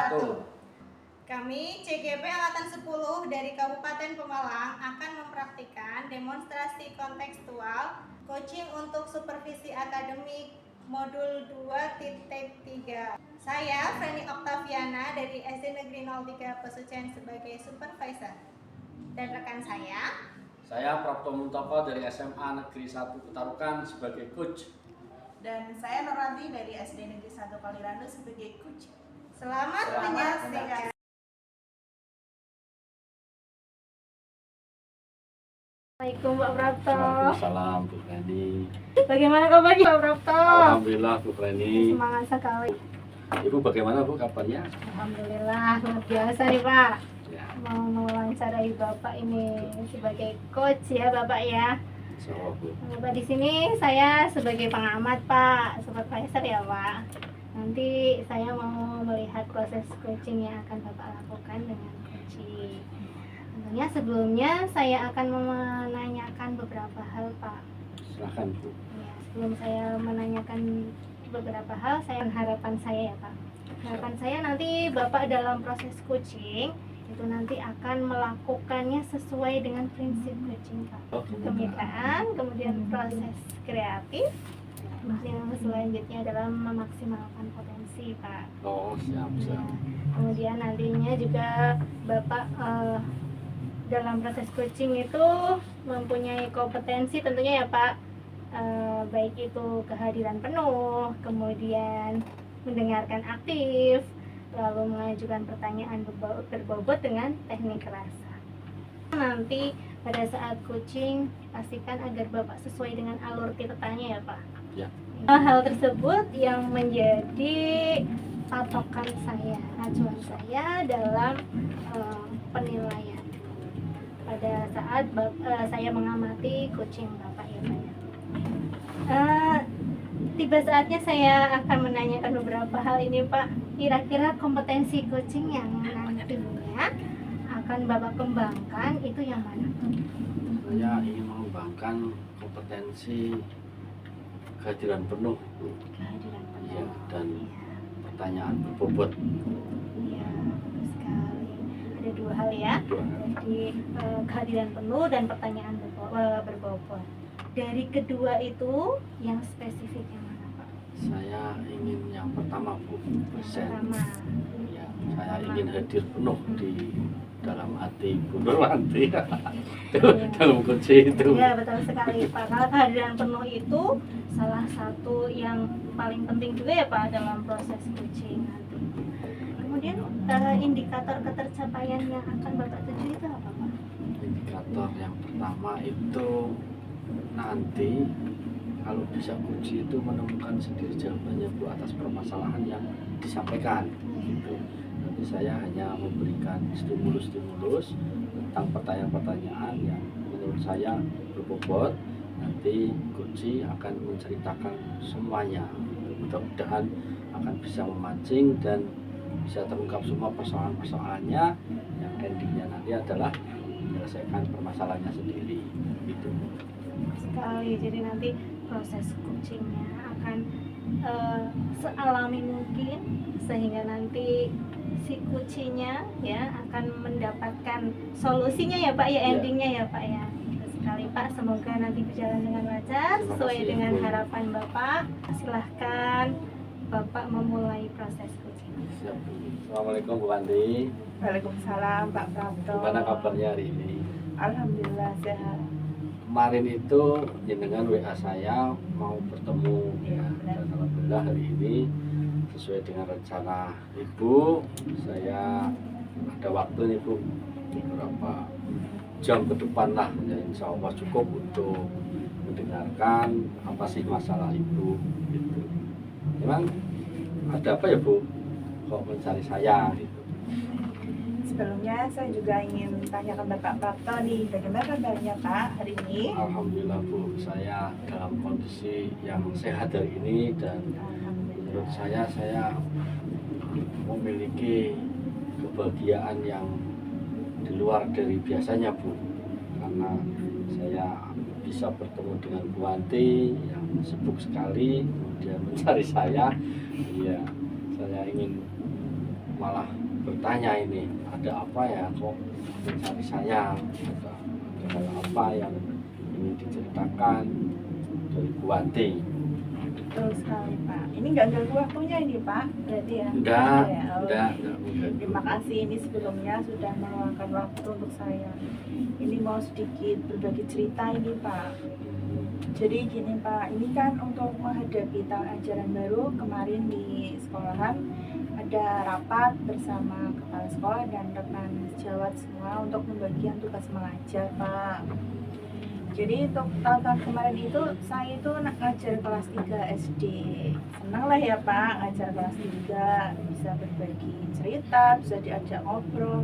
wabarakatuh. Kami CGP Angkatan 10 dari Kabupaten Pemalang akan mempraktikkan demonstrasi kontekstual coaching untuk supervisi akademik modul 2.3. Saya Freni Oktaviana dari SD Negeri 03 Pesucian sebagai supervisor. Dan rekan saya Prapto Muntoko dari SMA Negeri 1 Kutarukan sebagai coach. Dan saya Noranti dari SD Negeri 1 Kalirando sebagai coach. Selamat menyaksikan. Assalamualaikum Pak Prapto. Waalaikumsalam Bu Freni. Bagaimana kabarnya Pak Prapto? Alhamdulillah Bu Freni. Semangat sekali. Ibu bagaimana Bu kabarnya? Alhamdulillah luar biasa nih Pak. Ya. Mau mewawancarai Bapak ini sebagai coach ya Bapak ya. So, Bu. Bapak di sini saya sebagai pengamat Pak, supervisor ya Pak. Nanti saya mau melihat proses coaching yang akan Bapak lakukan dengan coaching. Tentunya sebelumnya saya akan menanyakan beberapa hal Pak. Silakan Bu. Ya, sebelum saya menanyakan beberapa hal, harapan saya ya Pak. Harapan saya nanti Bapak dalam proses coaching itu nanti akan melakukannya sesuai dengan prinsip coaching Pak. Kemitraan, kemudian proses kreatif, yang selanjutnya adalah memaksimalkan potensi Pak. Oh, siap. Kemudian nantinya juga Bapak dalam proses coaching itu mempunyai kompetensi tentunya ya Pak, baik itu kehadiran penuh, kemudian mendengarkan aktif, lalu mengajukan pertanyaan berbobot dengan teknik rasa. Nanti pada saat coaching pastikan agar Bapak sesuai dengan alur titanya ya Pak. Ya. Hal tersebut yang menjadi patokan saya, acuan saya dalam penilaian pada saat saya mengamati coaching Bapak ya Pak ya. Tiba saatnya saya akan menanyakan beberapa hal ini Pak. Kira-kira kompetensi coaching yang nantinya akan Bapak kembangkan itu yang mana? Saya ingin mengembangkan kompetensi kehadiran penuh, Kehadiran penuh. ya, dan pertanyaan berbobot. Iya, betul sekali. Ada dua hal ya. Dua hal. Jadi kehadiran penuh dan pertanyaan berbobot. Dari kedua itu yang spesifik yang mana Pak? Saya ingin yang pertama Bu, present. Pertama. Ya, saya ingin hadir penuh di dalam hati Bu Nurwanti dalam kunci itu. Iya betul sekali Pak. Kalau kehadiran penuh itu salah satu yang paling penting juga ya Pak dalam proses coaching nanti. Kemudian indikator ketercapaian yang akan Bapak tuju itu apa Pak? Indikator yang pertama itu nanti kalau bisa kunci itu menemukan sendiri jawabannya Bu atas permasalahan yang disampaikan gitu. Nanti saya hanya memberikan stimulus tentang pertanyaan-pertanyaan yang menurut saya berbobot. Nanti kunci akan menceritakan semuanya. Mudah-mudahan akan bisa memancing dan bisa terungkap semua persoalan-persoalannya, yang endingnya nanti adalah menyelesaikan permasalahannya sendiri gitu. Sekali, jadi nanti proses coachingnya akan sealami mungkin sehingga nanti si coachingnya ya akan mendapatkan solusinya ya Pak ya, endingnya ya Pak ya. Betul sekali Pak, semoga nanti berjalan dengan lancar sesuai dengan harapan Bapak. Silahkan Bapak memulai proses coaching. Siap. Assalamualaikum Bu Wanti. Waalaikumsalam Pak Prapto. Gimana kabarnya hari ini? Alhamdulillah sehat. Kemarin itu jenengan WA saya mau bertemu ya, dan alhamdulillah hari ini sesuai dengan rencana Ibu, saya ada waktu nih Bu, beberapa jam ke depan lah ya, insya Allah cukup untuk mendengarkan apa sih masalah Ibu gitu. Memang ada apa ya Bu kok mencari saya gitu? Sebelumnya saya juga ingin tanyakan Bapak Prapto nih, bagaimana kabarnya Pak hari ini? Alhamdulillah Bu, saya dalam kondisi yang sehat hari ini dan menurut saya memiliki kebahagiaan yang di luar dari biasanya Bu, karena saya bisa bertemu dengan Bu Wanti yang sibuk sekali kemudian mencari saya. Iya, saya ingin malah bertanya ini ada apa ya kok mencari saya, ada apa yang ingin diceritakan dari Bu Wanti. Betul sekali Pak. Ini nggak ganggu waktunya ini Pak, berarti ya? Enggak, Ya, oh. enggak. Terima kasih ini sebelumnya sudah meluangkan waktu untuk saya. Ini mau sedikit berbagi cerita ini Pak. Jadi gini Pak, ini kan untuk menghadapi tahun ajaran baru, kemarin di sekolahan ada rapat bersama kepala sekolah dan rekan sejawat semua untuk pembagian tugas mengajar Pak. Jadi untuk tahun kemarin itu saya itu ngajar kelas 3 SD. Senang lah ya Pak ngajar kelas 3, bisa berbagi cerita, bisa diajak ngobrol.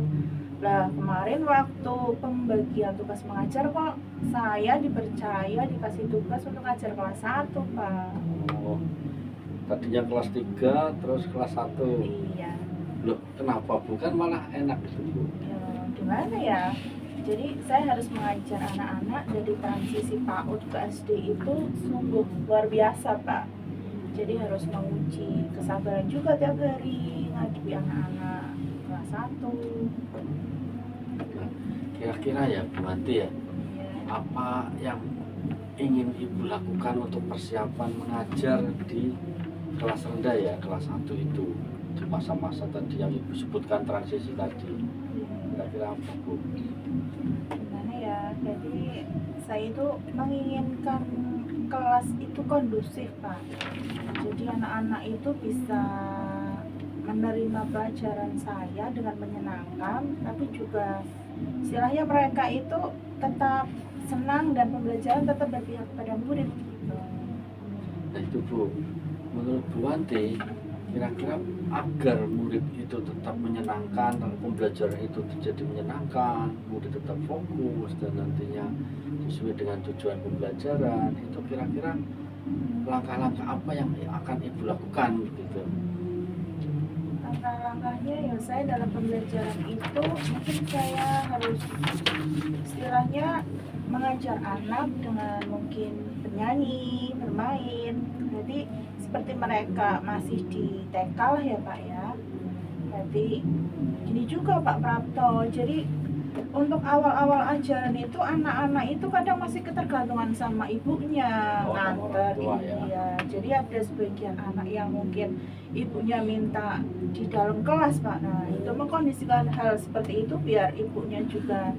Lah kemarin waktu pembagian tugas mengajar kok saya dipercaya dikasih tugas untuk ngajar kelas 1 Pak. Oh, tadinya kelas 3 terus kelas 1. Iya. Loh, kenapa bukan malah enak itu Bu? Ya, gimana ya? Jadi saya harus mengajar anak-anak dari transisi PAUD ke SD itu sungguh luar biasa Pak. Jadi harus menguji kesabaran juga tiap hari ngadepi anak-anak kelas 1. Nah, kira-kira ya Bu Wanti ya, Ya. apa yang ingin Ibu lakukan untuk persiapan mengajar di kelas rendah ya, kelas 1 itu, di masa-masa tadi yang Ibu sebutkan transisi tadi? Kira-kira apa Bu? Gimana ya? Jadi saya itu menginginkan kelas itu kondusif Pak. Jadi anak-anak itu bisa menerima pelajaran saya dengan menyenangkan, tapi juga istilahnya mereka itu tetap senang dan pembelajaran tetap berpihak pada murid gitu. Nah itu Bu, menurut Bu Wanti, kira-kira agar murid itu tetap menyenangkan, pembelajaran itu jadi menyenangkan, murid tetap fokus dan nantinya sesuai dengan tujuan pembelajaran, itu kira-kira langkah-langkah apa yang akan Ibu lakukan gitu? Langkah-langkahnya ya saya dalam pembelajaran itu mungkin saya harus istilahnya mengajar anak dengan mungkin bernyanyi, bermain. Jadi seperti mereka masih di TK lah ya Pak ya. Jadi gini juga Pak Prapto. Jadi untuk awal-awal ajaran itu anak-anak itu kadang masih ketergantungan sama ibunya, Oh, sama nganter, orang tua, ya. iya. Jadi ada sebagian anak yang mungkin ibunya minta di dalam kelas Pak. Nah itu mengkondisikan hal seperti itu biar ibunya juga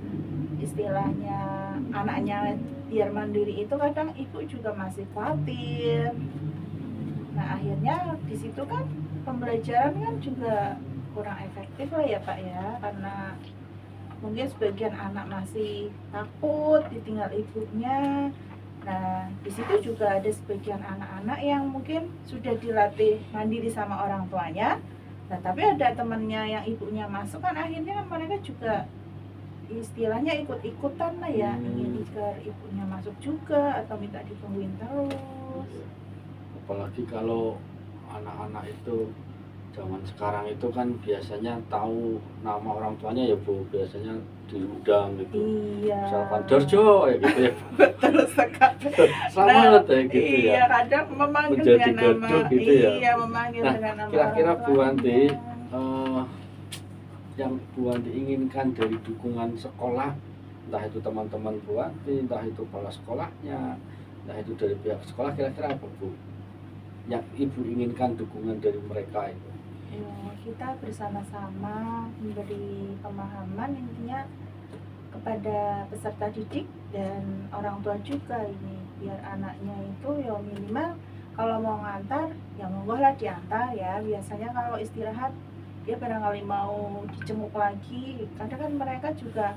istilahnya anaknya biar mandiri itu kadang ibu juga masih khawatir. Nah akhirnya di situ kan pembelajaran kan juga kurang efektif lah ya Pak ya, karena mungkin sebagian anak masih takut ditinggal ibunya. Nah di situ juga ada sebagian anak-anak yang mungkin sudah dilatih mandiri sama orang tuanya. Nah tapi ada temannya yang ibunya masuk kan akhirnya mereka juga istilahnya ikut-ikutan lah ya, ingin agar ibunya masuk juga atau minta ditungguin terus. Apalagi kalau anak-anak itu zaman sekarang itu kan biasanya tahu nama orang tuanya ya Bu, biasanya diundang gitu. Iya. Misalkan Dorjo ya gitu ya. Betul sekali. Selamat ya gitu Iya, ya. kadang memanggil Menjadi dengan nama gaduh gitu ya. Iya, memanggil Nah, dengan nama kira-kira orang Bu Wanti, tuanya. yang Bu Wanti inginkan dari dukungan sekolah, entah itu teman-teman Bu Wanti, entah itu kepala sekolahnya, entah itu dari pihak sekolah, kira-kira apa Bu yang Ibu inginkan dukungan dari mereka itu? Ya, kita bersama-sama memberi pemahaman intinya kepada peserta didik dan orang tua juga ini biar anaknya itu ya minimal kalau mau ngantar ya monggo lah diantar ya. Biasanya kalau istirahat dia barangkali mau dijenguk lagi, kadang kan mereka juga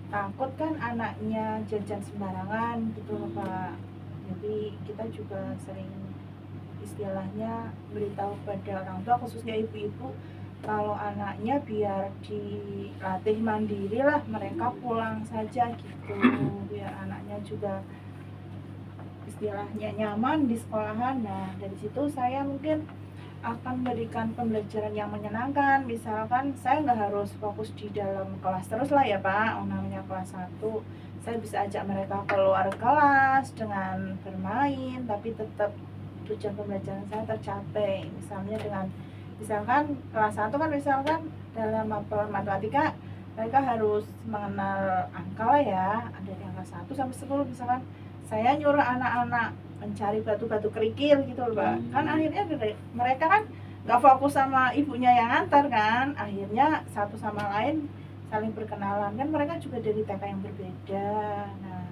takut kan anaknya jajan sembarangan gitu loh Pak. Jadi kita juga sering istilahnya beritahu kepada orang tua khususnya ibu-ibu kalau anaknya biar dilatih mandiri lah, mereka pulang saja gitu biar anaknya juga istilahnya nyaman di sekolahan. Nah dari situ saya mungkin akan memberikan pembelajaran yang menyenangkan. Misalkan saya nggak harus fokus di dalam kelas terus lah ya Pak, namanya kelas 1 saya bisa ajak mereka keluar kelas dengan bermain tapi tetap tujuan pembelajaran saya tercapai, misalnya dengan Misalkan kelas 1 kan misalkan dalam mapel matematika mereka harus mengenal angka lah ya, dari angka 1 sampai 10 misalkan. Saya nyuruh anak-anak mencari batu-batu kerikil gitu loh Pak. Kan akhirnya mereka kan nggak fokus sama ibunya yang antar kan, akhirnya satu sama lain saling berkenalan, kan mereka juga dari TK yang berbeda. Nah,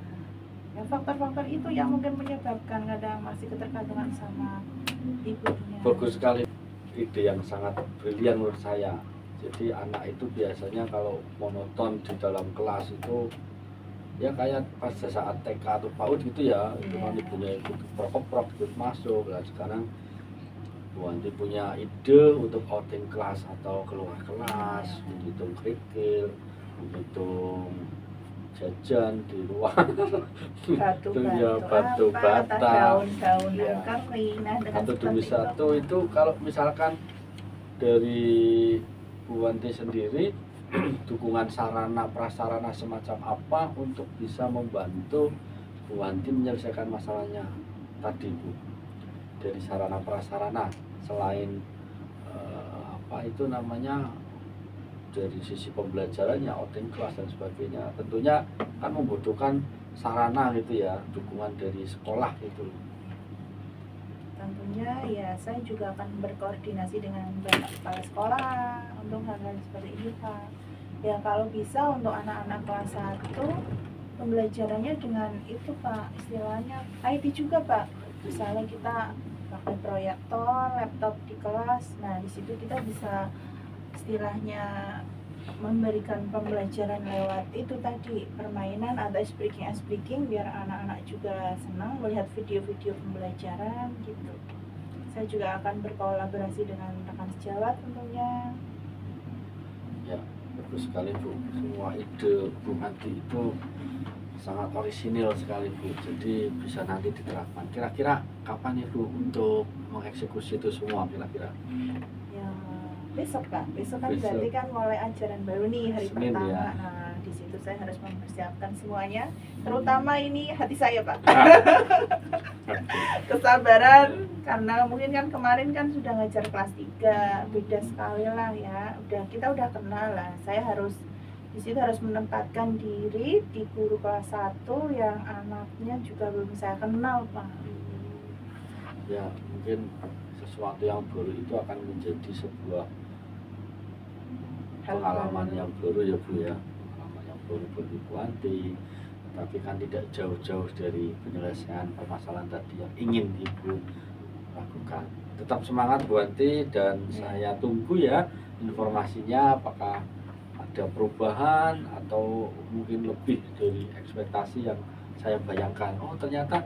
ya faktor-faktor itu yang mungkin menyebabkan kadang masih ketergantungan sama ibunya. Bagus sekali, ide yang sangat brilian menurut saya. Jadi anak itu biasanya kalau monoton di dalam kelas itu ya kayak pas saat TK atau PAUD gitu ya, itu kan ibunya ikut prok ikut masuk. Nah sekarang Bu Wanti punya ide untuk outing kelas atau keluar kelas, menghitung kerikil, menghitung jajan di luar, batu bata, daun-daunan ya. kering. Nah, dengan Satu demi satu itu kalau misalkan dari Bu Wanti sendiri dukungan sarana prasarana semacam apa untuk bisa membantu Bu Wanti menyelesaikan masalahnya tadi Bu, dari sarana prasarana selain apa itu namanya dari sisi pembelajarannya, outing kelas dan sebagainya, tentunya kan membutuhkan sarana gitu ya, dukungan dari sekolah gitu. Tentunya ya saya juga akan berkoordinasi dengan Bapak Kepala Sekolah untuk hal-hal seperti ini Pak. Ya kalau bisa untuk anak-anak kelas 1 pembelajarannya dengan itu Pak, istilahnya IT juga Pak. Misalnya kita pakai proyektor, laptop di kelas. Nah, di situ kita bisa istilahnya memberikan pembelajaran lewat itu tadi, permainan atau speaking biar anak-anak juga senang melihat video-video pembelajaran gitu. Saya juga akan berkolaborasi dengan rekan sejawat tentunya. Ya, bagus sekali Bu. Semua ide Bu Wanti itu sangat orisinil sekali Bu, jadi bisa nanti diterapkan. Kira-kira kapan Ibu untuk mengeksekusi itu semua kira-kira? Ya besok Pak, besok kan Besok. berarti kan mulai ajaran baru nih hari Senin, pertama. ya. Nah di situ saya harus mempersiapkan semuanya, terutama ini hati saya Pak. Kesabaran, karena mungkin kan kemarin kan sudah ngajar kelas 3, beda sekali lah ya. Kita udah kenal lah. Saya harus di situ harus menempatkan diri di guru kelas 1 yang anaknya juga belum saya kenal Pak. Ya, mungkin sesuatu yang baru itu akan menjadi sebuah pengalaman yang baru ya Bu ya, pengalaman yang baru bagi Bu Wanti, tapi kan tidak jauh-jauh dari penyelesaian permasalahan tadi yang ingin Ibu lakukan. Tetap semangat Bu Wanti, dan saya tunggu ya informasinya, apakah ada perubahan atau mungkin lebih dari ekspektasi yang saya bayangkan. Oh ternyata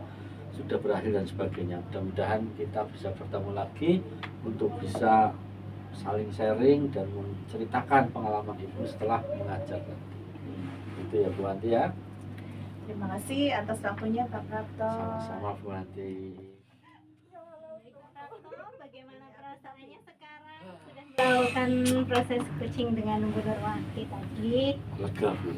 sudah berakhir dan sebagainya. Mudah-mudahan kita bisa bertemu lagi untuk bisa saling sharing dan menceritakan pengalaman Ibu setelah mengajar nanti. Itu ya Bu Wanti ya. Terima kasih atas waktunya Pak Prapto. Sama-sama Bu Wanti. Bagaimana perasaannya sekarang sudah melakukan proses coaching dengan Bu Nurwanti tadi? Lega Bu,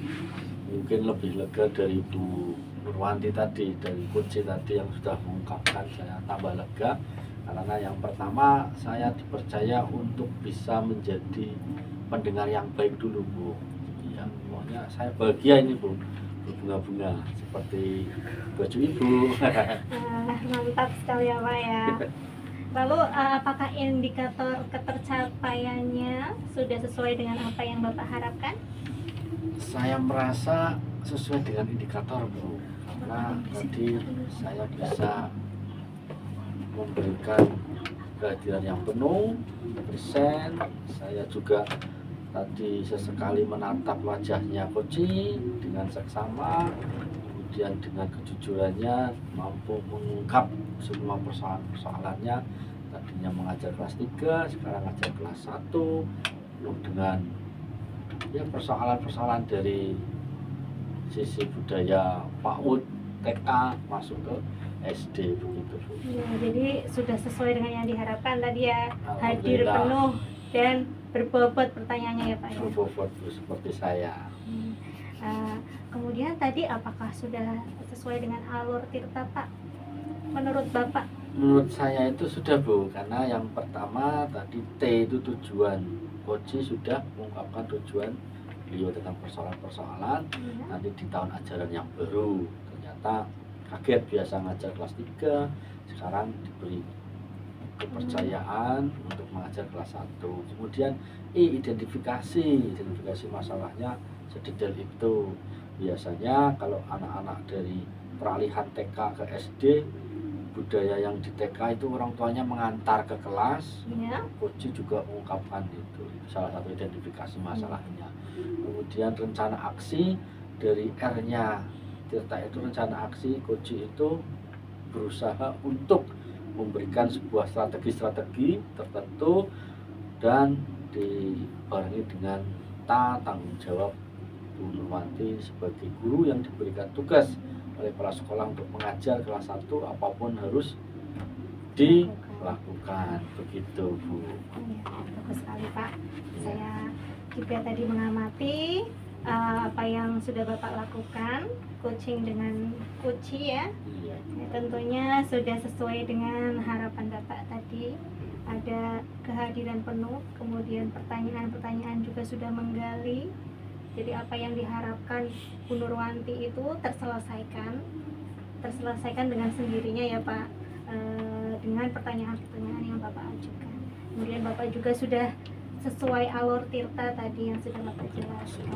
mungkin lebih lega dari Bu Nurwanti tadi, dari coach tadi yang sudah mengungkapkan. Saya tambah lega karena yang pertama saya dipercaya untuk bisa menjadi pendengar yang baik dulu Bu. Ya, pokoknya saya bahagia ini Bu, berbunga-bunga seperti baju Ibu. Mantap sekali ya Pak ya. Lalu apakah indikator ketercapaiannya sudah sesuai dengan apa yang Bapak harapkan? Saya merasa sesuai dengan indikator Bu, karena tadi saya bisa memberikan kehadiran yang penuh, persen. Saya juga tadi sesekali menatap wajahnya Koci dengan seksama, kemudian dengan kejujurannya mampu mengungkap semua persoalan-persoalannya. Tadinya mengajar kelas 3, sekarang mengajar kelas 1, penuh dengan ya persoalan-persoalan dari sisi budaya PAUD, TK masuk ke SD begitu Bu. Ya, jadi sudah sesuai dengan yang diharapkan tadi ya, hadir Alhamdulillah. penuh dan berbobot pertanyaannya ya Pak ya. Berbobot Bu, seperti saya. Kemudian tadi apakah sudah sesuai dengan alur Tirta Pak menurut Bapak? Menurut saya itu sudah Bu, karena yang pertama tadi T itu tujuan. Koji sudah mengungkapkan tujuan beliau tentang persoalan-persoalan. Iya. Nanti di tahun ajaran yang baru ternyata kaget, biasa ngajar kelas 3, sekarang diberi kepercayaan untuk mengajar kelas 1. Kemudian identifikasi masalahnya sedetail itu. Biasanya kalau anak-anak dari peralihan TK ke SD, budaya yang di TK itu orang tuanya mengantar ke kelas. Iya. Koji juga mengungkapkan itu salah satu identifikasi masalahnya. Kemudian rencana aksi dari R-nya Tirta itu rencana aksi, Koji itu berusaha untuk memberikan sebuah strategi tertentu dan dibarengi dengan tanggung jawab Bu Nurwanti sebagai guru yang diberikan tugas oleh kepala sekolah untuk mengajar kelas 1, apapun harus dilakukan. Begitu Bu. Iya, bagus sekali Pak. Saya juga tadi mengamati apa yang sudah Bapak lakukan, coaching dengan Koji ya. Iya. Ya, tentunya sudah sesuai dengan harapan Bapak tadi. Ada kehadiran penuh, kemudian pertanyaan-pertanyaan juga sudah menggali. Jadi apa yang diharapkan Bu Nurwanti itu terselesaikan dengan sendirinya ya Pak, dengan pertanyaan-pertanyaan yang Bapak ajukan. Kemudian Bapak juga sudah sesuai alur Tirta tadi yang sudah Bapak jelaskan.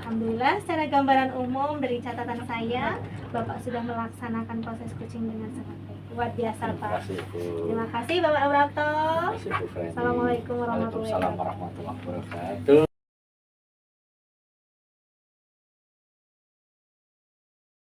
Alhamdulillah, secara gambaran umum dari catatan saya, Bapak sudah melaksanakan proses coaching dengan sangat baik. Luar biasa Terima Pak. kasih Bu. Terima kasih Bapak Brapto. Terima kasih Bu Feni. Assalamualaikum warahmatullahi Waalaikumsalam warahmatullahi wabarakatuh.